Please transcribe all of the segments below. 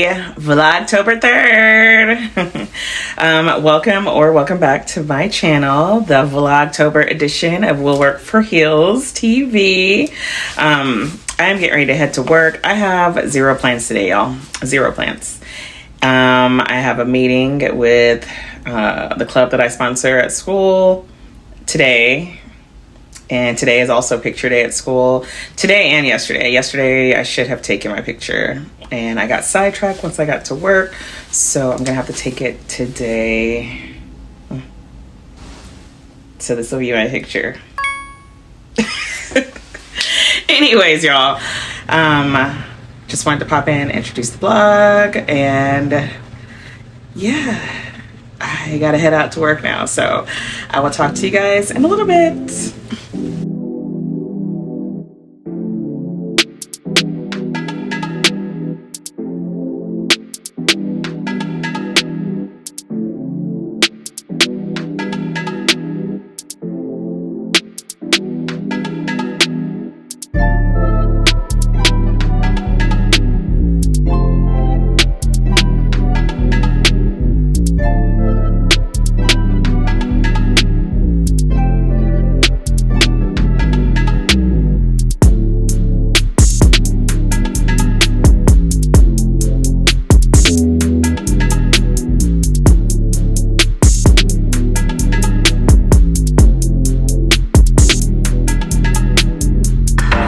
Happy Vlogtober 3rd. Welcome back to my channel, the Vlogtober edition of WillWorkForHeels TV. I'm getting ready to head to work. I have zero plans today, y'all. Zero plans. I have a meeting with the club that I sponsor at school today. And today is also picture day at school. Today and yesterday. Yesterday, I should have taken my picture. And I got sidetracked once I got to work. So I'm going to have to take it today. So this will be my picture. Anyways, y'all. Just wanted to pop in, introduce the vlog. And yeah, I got to head out to work now. So I will talk to you guys in a little bit.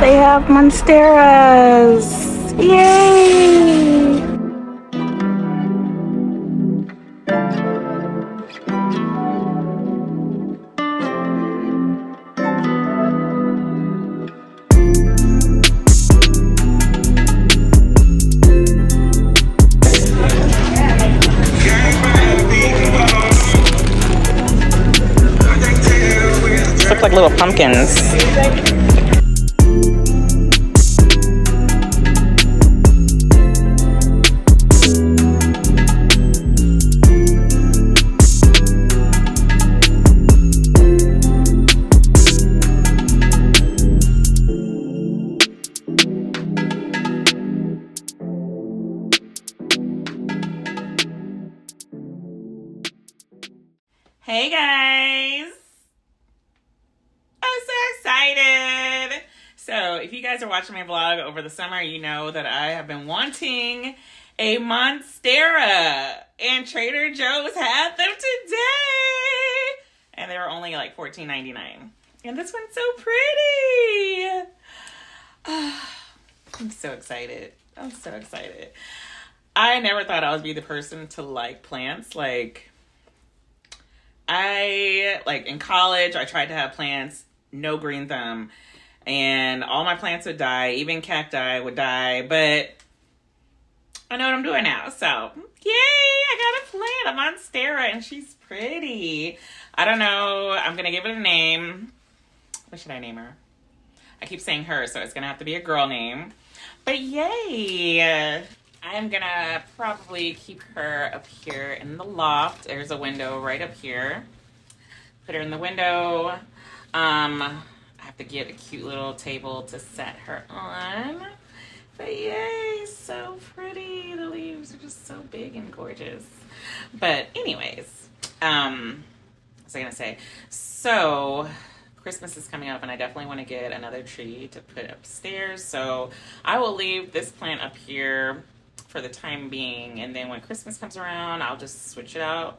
They have Monsteras! Yay! Look like little pumpkins. Hey guys, I'm so excited. So if you guys are watching my vlog over the summer, you know that I have been wanting a Monstera, and Trader Joe's had them today, and they were only like $14.99, and this one's so pretty. I'm so excited. I'm so excited. I never thought I would be the person to like plants. Like in college, I tried to have plants, no green thumb, and all my plants would die, even cacti would die, but I know what I'm doing now, so yay, I got a plant, a Monstera, and she's pretty. I don't know, I'm gonna give it a name. What should I name her? I keep saying her, so it's gonna have to be a girl name, but yay. I'm gonna probably keep her up here in the loft. There's a window right up here. Put her in the window. I have to get a cute little table to set her on. But yay, so pretty. The leaves are just so big and gorgeous. But anyways, what was I gonna say? So Christmas is coming up and I definitely want to get another tree to put upstairs. So I will leave this plant up here for the time being, and then when Christmas comes around, I'll just switch it out.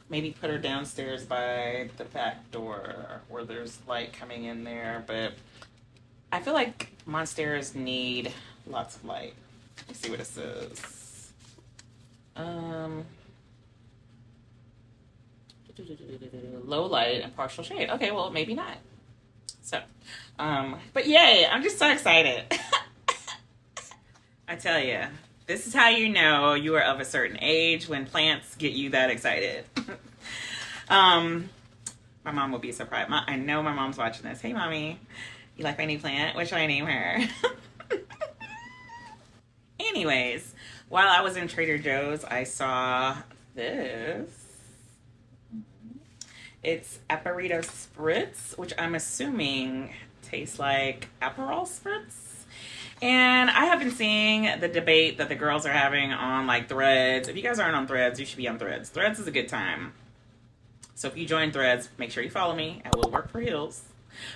Maybe put her downstairs by the back door where there's light coming in there. But I feel like Monsteras need lots of light. Let me see what it says. Low light and partial shade. Okay, well, maybe not. So, but yay, I'm just so excited. I tell you. This is how you know you are of a certain age, when plants get you that excited. My mom will be surprised. I know my mom's watching this. Hey, Mommy, you like my new plant? What should I name her? Anyways, while I was in Trader Joe's, I saw this. It's Aperito Spritz, which I'm assuming tastes like Aperol Spritz. And I have been seeing the debate that the girls are having on like Threads. If you guys aren't on Threads, you should be on Threads. Threads is a good time. So if you join Threads, make sure you follow me at WillWorkForHeels.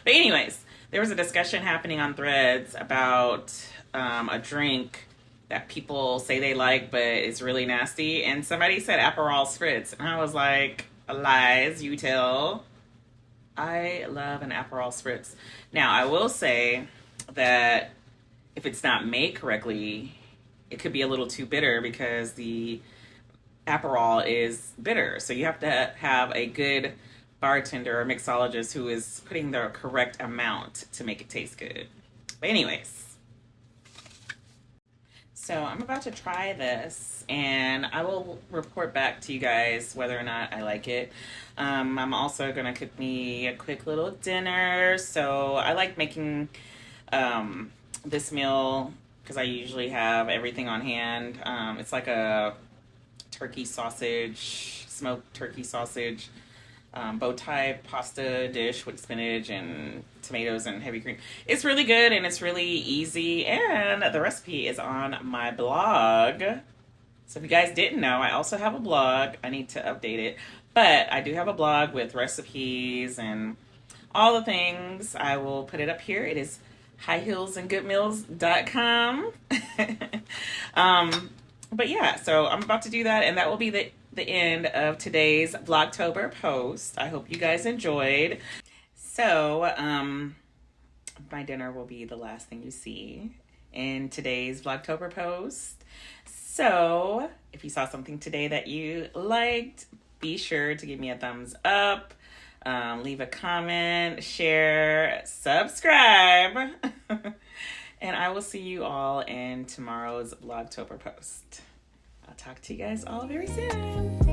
But anyways, there was a discussion happening on Threads about a drink that people say they like, but it's really nasty. And somebody said Aperol Spritz. And I was like, lies, you tell. I love an Aperol Spritz. Now, I will say that if it's not made correctly, it could be a little too bitter because the Aperol is bitter. So you have to have a good bartender or mixologist who is putting the correct amount to make it taste good. But anyways, so I'm about to try this and I will report back to you guys whether or not I like it. I'm also gonna cook me a quick little dinner. So I like making this meal because I usually have everything on hand. It's like a turkey sausage, smoked turkey sausage, bow tie pasta dish with spinach and tomatoes and heavy cream. It's really good and it's really easy, and the recipe is on my blog. So if you guys didn't know, I also have a blog. I need to update it, but I do have a blog with recipes and all the things. I will put it up here. It is highheelsandgoodmeals.com. But yeah, so I'm about to do that, and that will be the end of today's Vlogtober post. I hope you guys enjoyed. So, my dinner will be the last thing you see in today's Vlogtober post. So, if you saw something today that you liked, be sure to give me a thumbs up, leave a comment, share, subscribe. And I will see you all in tomorrow's Vlogtober post. I'll talk to you guys all very soon.